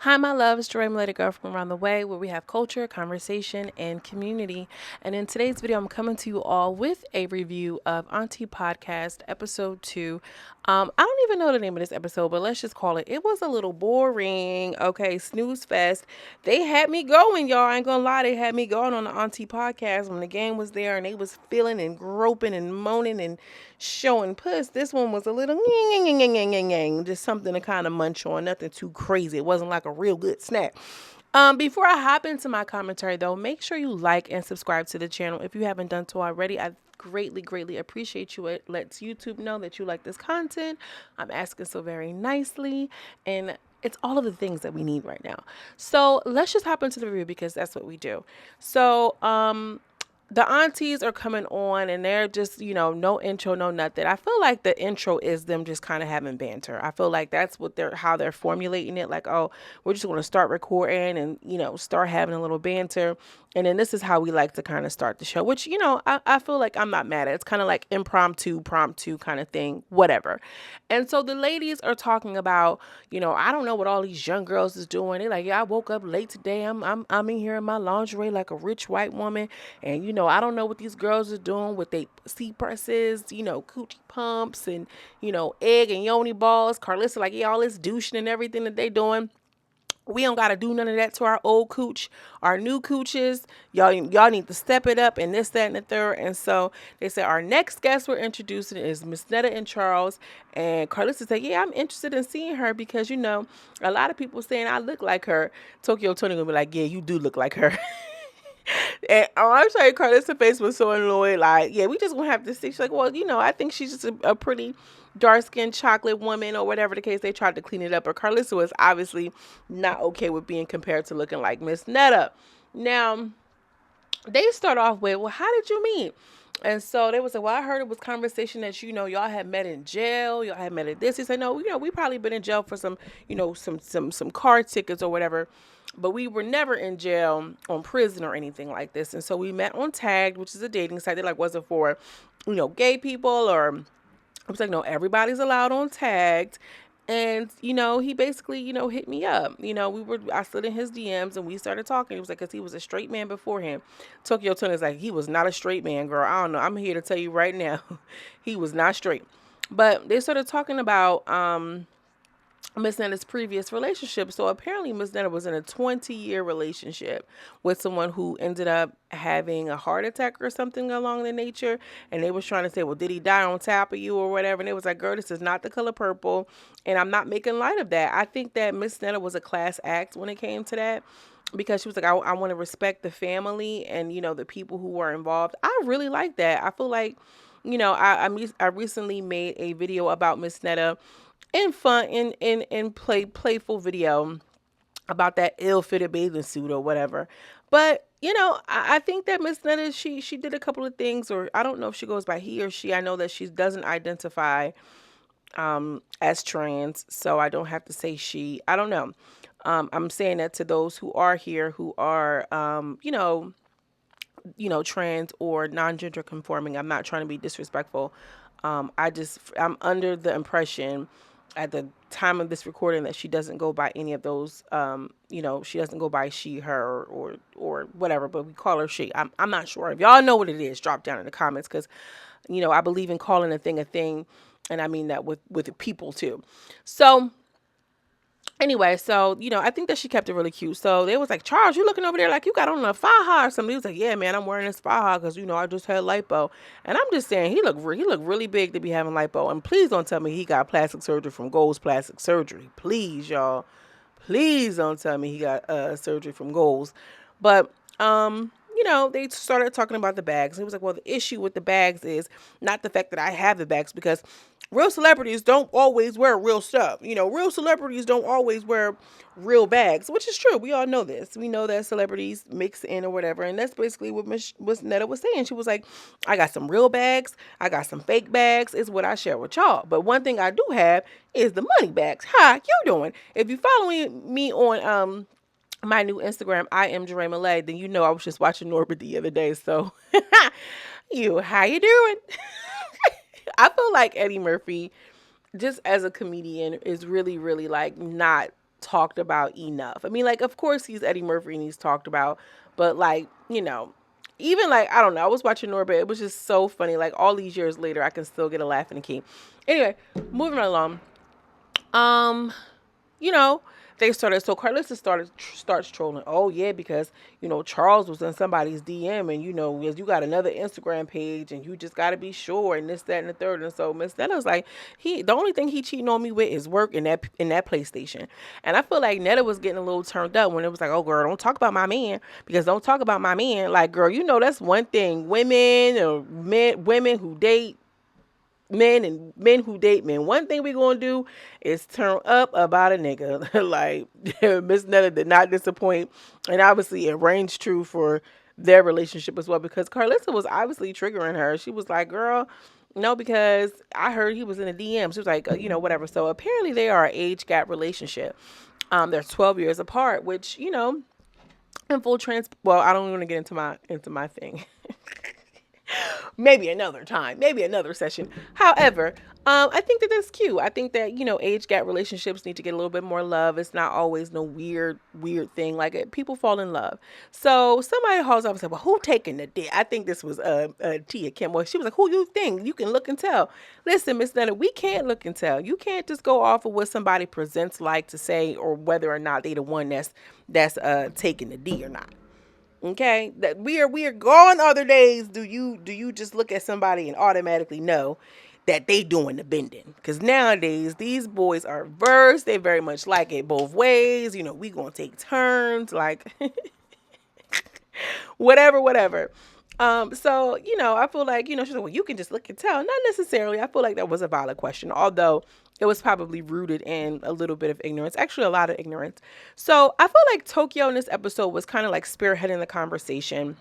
Hi, my love. It's Ms.Netta, girl from around the way, where we have culture, conversation, and community. And in today's video, I'm coming to you all with a review of Auntie Podcast, episode 2. I don't even know the name of this episode, but let's just call it. It was a little boring. Okay, snooze fest. They had me going, y'all. I ain't gonna lie. They had me going on the Auntie Podcast when the game was there and they was feeling and groping and moaning and showing puss. This one was a little just something to kind of munch on, nothing too crazy. It wasn't like a real good snack. Before I hop into my commentary though, make sure you like and subscribe to the channel if you haven't done so already. I greatly appreciate you. It lets YouTube know that you like this content. I'm asking so very nicely, and it's all of the things that we need right now. So let's just hop into the review because that's what we do. So the aunties are coming on and they're just, no intro, no nothing. I feel like the intro is them just kind of having banter. I feel like that's what how they're formulating it. Like, oh, we're just going to start recording and, start having a little banter. And then this is how we like to kind of start the show, which, I feel like I'm not mad at. It's kind of like impromptu, promptu kind of thing, whatever. And so the ladies are talking about, I don't know what all these young girls is doing. They're like, yeah, I woke up late today. I'm in here in my lingerie like a rich white woman. And, I don't know what these girls are doing with they C-presses, coochie pumps and, egg and yoni balls. KARLISSA like, yeah, all this douching and everything that they doing. We don't got to do none of that to our old cooch, our new cooches. Y'all need to step it up and this, that, and the third. And so they said our next guest we're introducing is Ms.Netta and Charles. And KARLISSA said, yeah, I'm interested in seeing her because, a lot of people saying I look like her. Tokyo TONI gonna be like, yeah, you do look like her. And I'm sorry, KARLISSA's face was so annoyed. Like, yeah, we just gonna have to see. She's like, well, I think she's just a pretty dark-skinned chocolate woman or whatever the case. They tried to clean it up, but KARLISSA was obviously not okay with being compared to looking like Ms.Netta. Now, they start off with, well, how did you meet? And so they was like, well, I heard it was conversation that, y'all had met in jail. Y'all had met at this. He said, no, we probably been in jail for some, some car tickets or whatever. But we were never in jail on prison or anything like this. And so we met on Tagged, which is a dating site that like wasn't for, gay people or I was like, no, everybody's allowed on Tagged. And, he basically, hit me up. I slid in his DMs and we started talking. He was like, because he was a straight man before him. Tokyo Tone is like, he was not a straight man, girl. I don't know. I'm here to tell you right now, he was not straight. But they started talking about Ms.Netta's previous relationship. So apparently Ms.Netta was in a 20-year relationship with someone who ended up having a heart attack or something along the nature. And they was trying to say, well, did he die on top of you or whatever? And it was like, girl, this is not the color purple. And I'm not making light of that. I think that Ms.Netta was a class act when it came to that. Because she was like, I want to respect the family and, the people who were involved. I really like that. I feel like, I recently made a video about Ms.Netta in fun in playful video about that ill-fitted bathing suit or whatever. But I think that Ms.Netta, she did a couple of things, or I don't know if she goes by he or she. I know that she doesn't identify as trans, so I don't have to say she. I don't know. I'm saying that to those who are here who are trans or non-gender conforming. I'm not trying to be disrespectful. I'm under the impression at the time of this recording that she doesn't go by any of those. She doesn't go by she, her, or whatever, but we call her she. I'm not sure. If y'all know what it is, drop down in the comments because, I believe in calling a thing, and I mean that with people too. So anyway, so, I think that she kept it really cute. So they was like, Charles, you looking over there like you got on a faja or something. He was like, yeah, man, I'm wearing this faja because, I just had lipo. And I'm just saying, he looked really big to be having lipo. And please don't tell me he got plastic surgery from Gold's Plastic Surgery. Please, y'all. Please don't tell me he got surgery from Gold's. But, they started talking about the bags. And he was like, well, the issue with the bags is not the fact that I have the bags because real celebrities don't always wear real stuff. Real celebrities don't always wear real bags, which is true. We all know this. We know that celebrities mix in or whatever. And that's basically what Netta was saying. She was like, I got some real bags. I got some fake bags. Is what I share with y'all. But one thing I do have is the money bags. How you doing? If you following me on, my new Instagram, I am Ms.Netta, then I was just watching Norbert the other day. So, how you doing? I feel like Eddie Murphy, just as a comedian, is really, really like not talked about enough. I mean, like, of course he's Eddie Murphy and he's talked about, but like, even like, I don't know, I was watching Norbit. It was just so funny. Like, all these years later, I can still get a laugh in the key. Anyway, moving right along. Um, you know, they started. So KARLISSA starts trolling. Oh yeah, because Charles was in somebody's DM, and you got another Instagram page, and you just got to be sure, and this, that, and the third. And so Ms.Netta was like, the only thing he cheating on me with is work in that PlayStation. And I feel like Netta was getting a little turned up when it was like, oh girl, don't talk about my man, because don't talk about my man. Like, girl, that's one thing. Women who date men and men who date men. One thing we gonna do is turn up about a nigga. Like, Ms.Netta did not disappoint, and obviously it reigns true for their relationship as well, because KARLISSA was obviously triggering her. She was like, girl, no, because I heard he was in a DM. She was like, whatever. So apparently they are an age gap relationship. They're 12 years apart, which, in full well, I don't want to get into my thing. Maybe another time, maybe another session. However, I think that that's cute. I think that age gap relationships need to get a little bit more love. It's not always no weird thing. Like, people fall in love. So somebody calls up and said, "Well, who taking the dick?" I think this was Tia Kim. Well, she was like, "Who you think? You can look and tell." Listen, Miss Netta, we can't look and tell. You can't just go off of what somebody presents like to say, or whether or not they the one that's taking the D or not. Okay, that we are gone other days. Do you just look at somebody and automatically know that they doing the bending? Because nowadays these boys are versed. They very much like it both ways. We gonna take turns, like whatever. So I feel like she's like, well, you can just look and tell. Not necessarily. I feel like that was a valid question, although it was probably rooted in a little bit of ignorance, actually a lot of ignorance. So I feel like Tokyo in this episode was kind of like spearheading the conversation.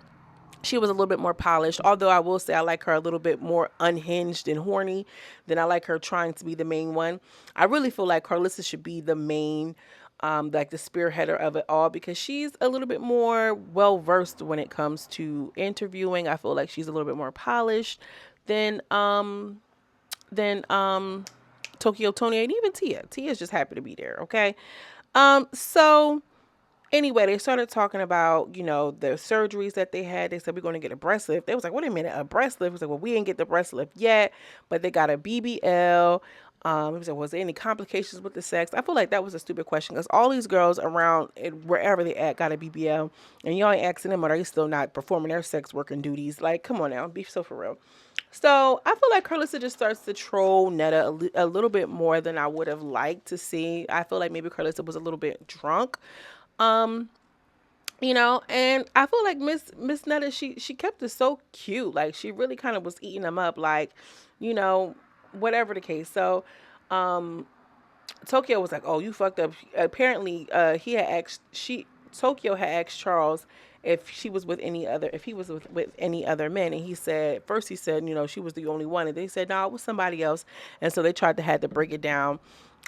She was a little bit more polished, although I will say I like her a little bit more unhinged and horny than I like her trying to be the main one. I really feel like KARLISSA should be the main, like the spearheader of it all, because she's a little bit more well versed when it comes to interviewing. I feel like she's a little bit more polished than Tokyo, TONI, and even Tia. Tia's just happy to be there. Okay. So anyway, they started talking about, the surgeries that they had. They said, we're going to get a breast lift. They was like, wait a minute, a breast lift? It was like, well, we didn't get the breast lift yet, but they got a BBL. He was like, was there any complications with the sex? I feel like that was a stupid question, because all these girls around wherever they at got a BBL, and y'all ain't asking them, are they still not performing their sex working duties? Like, come on now, be so for real. So I feel like KARLISSA just starts to troll Netta a little bit more than I would have liked to see. I feel like maybe KARLISSA was a little bit drunk. And I feel like Ms.Netta, she kept it so cute. Like, she really kind of was eating them up, like, whatever the case. So, Tokyo was like, "Oh, you fucked up." Apparently, Tokyo had asked Charles if he was with any other men, and he said, first he said, she was the only one, and then he said, no, it was somebody else, and so they tried to had to break it down,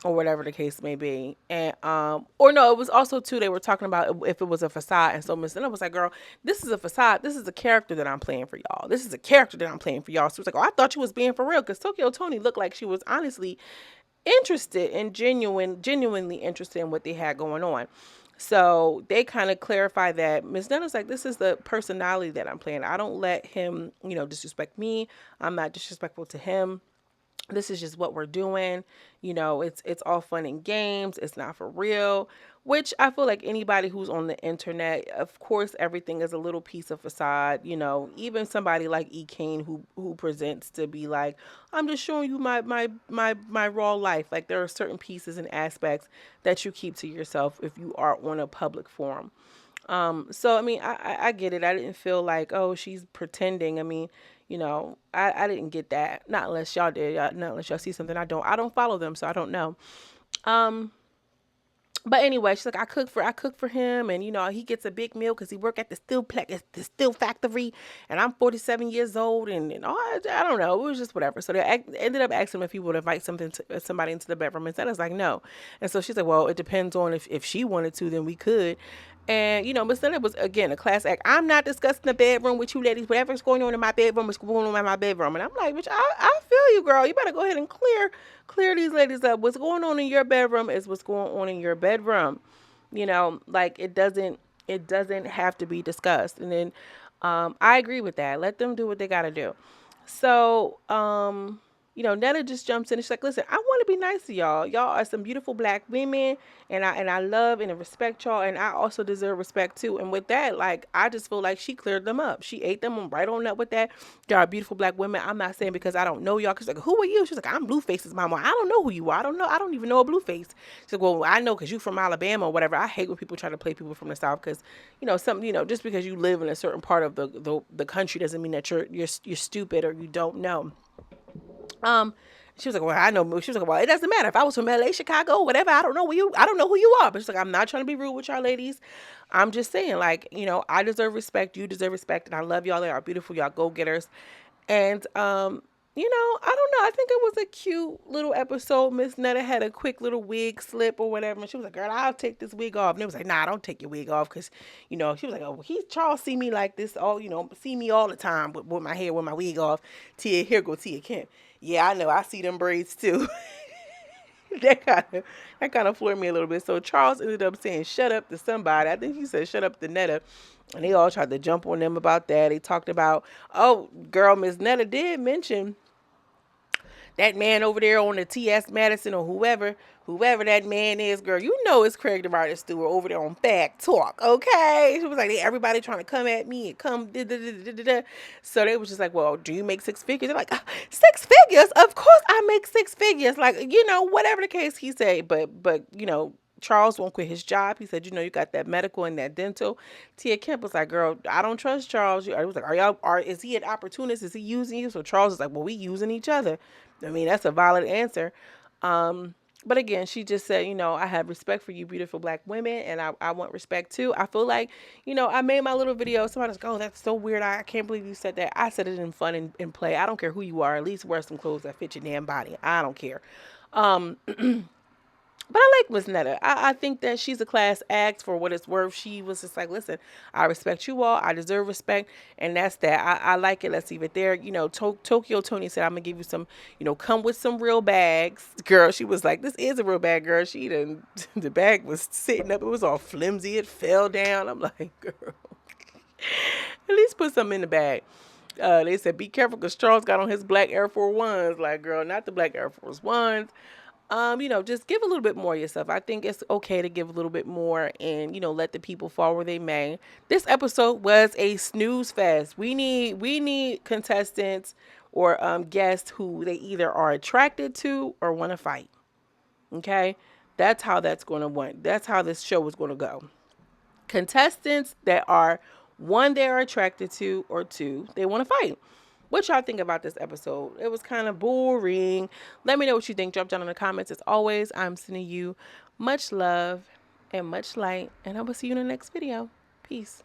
or whatever the case may be, and or no, it was also too, they were talking about if it was a facade, and so Miss Netta was like, "Girl, this is a facade. This is a character that I'm playing for y'all. This is a character that I'm playing for y'all." So it was like, "Oh, I thought you was being for real," because Tokyo TONI looked like she was honestly interested and genuinely interested in what they had going on. So they kind of clarify that Ms. Netta's like, this is the personality that I'm playing. I don't let him, disrespect me. I'm not disrespectful to him. This is just what we're doing. It's all fun and games. It's not for real, which I feel like anybody who's on the internet, of course, everything is a little piece of facade. Even somebody like E. Kane who presents to be like, I'm just showing you my raw life. Like, there are certain pieces and aspects that you keep to yourself if you are on a public forum. So I mean, I get it. I didn't feel like, oh, she's pretending. I mean, I didn't get that. Not unless y'all did. Not unless y'all see something I don't follow them, so I don't know. But anyway, she's like, I cook for him, and he gets a big meal because he work at the steel factory, and I'm 47 years old, and all, I don't know, it was just whatever. So they ended up asking him if he would invite somebody into the bedroom, and Zetta's like, no. And so she's like, well, it depends on if she wanted to, then we could. And, Ms.Netta was, again, a class act. I'm not discussing the bedroom with you ladies. Whatever's going on in my bedroom is going on in my bedroom. And I'm like, bitch, I feel you, girl. You better go ahead and clear these ladies up. What's going on in your bedroom is what's going on in your bedroom. Like it doesn't have to be discussed. And then I agree with that. Let them do what they got to do. So, Netta just jumps in and she's like, listen, I want to be nice to y'all. Y'all are some beautiful black women, and I love and respect y'all, and I also deserve respect too. And with that, like, I just feel like she cleared them up. She ate them right on up with that. Y'all are beautiful black women. I'm not saying because I don't know y'all. Cause like, who are you? She's like, I'm Blueface's mama. I don't know who you are. I don't know. I don't even know a Blueface. She's like, well, I know because you from Alabama or whatever. I hate when people try to play people from the South because, just because you live in a certain part of the country doesn't mean that you're stupid or you don't know. She was like, well, I know. She was like, well, it doesn't matter if I was from LA, Chicago, whatever. I don't know who you are. But she's like, I'm not trying to be rude with y'all ladies. I'm just saying, like, I deserve respect. You deserve respect, and I love y'all. They are beautiful. Y'all go getters. And I don't know. I think it was a cute little episode. Ms.Netta had a quick little wig slip or whatever, and she was like, "Girl, I'll take this wig off." And it was like, "Nah, don't take your wig off," because she was like, "Oh, Charles see me like this all, see me all the time with my hair with my wig off." Here go Tia Kemp. Yeah, I know. I see them braids too. that kind of floored me a little bit. So Charles ended up saying "shut up" to somebody. I think he said "shut up" to Netta, and they all tried to jump on them about that. They talked about, oh, girl, Ms.Netta did mention that man over there on the T.S. Madison or whoever that man is, girl, it's Craig the Writer Stewart over there on Fact Talk, okay? She was like, everybody trying to come at me and come, da, da, da, da, da, da. So they was just like, well, do you make six figures? They're like, 6 figures? Of course I make 6 figures. Like, whatever the case he said, but, Charles won't quit his job. He said, you got that medical and that dental. Tia Kemp was like, girl, I don't trust Charles. I was like, is he an opportunist? Is he using you? So Charles is like, well, we using each other. I mean, that's a valid answer. But again, she just said, I have respect for you beautiful black women, and I want respect too. I feel like, I made my little video. Somebody's like, oh, that's so weird. I can't believe you said that. I said it in fun and play. I don't care who you are. At least wear some clothes that fit your damn body. I don't care. But I like Ms.Netta. I think that she's a class act for what it's worth. She was just like, listen, I respect you all. I deserve respect. And that's that. I like it. Let's leave it there. Tokyo Tony said, I'm going to give you some, come with some real bags. Girl, she was like, this is a real bag, girl. The bag was sitting up. It was all flimsy. It fell down. I'm like, girl, at least put something in the bag. They said, be careful because Charles got on his black Air Force Ones. Like, girl, not the black Air Force Ones. Just give a little bit more of yourself. I think it's okay to give a little bit more and, let the people fall where they may. This episode was a snooze fest. We need contestants or guests who they either are attracted to or want to fight. Okay? That's how that's going to win. That's how this show is going to go. Contestants that are, one, they are attracted to, or two, they want to fight. What y'all think about this episode? It was kind of boring. Let me know what you think. Drop down in the comments. As always, I'm sending you much love and much light, and I will see you in the next video. Peace.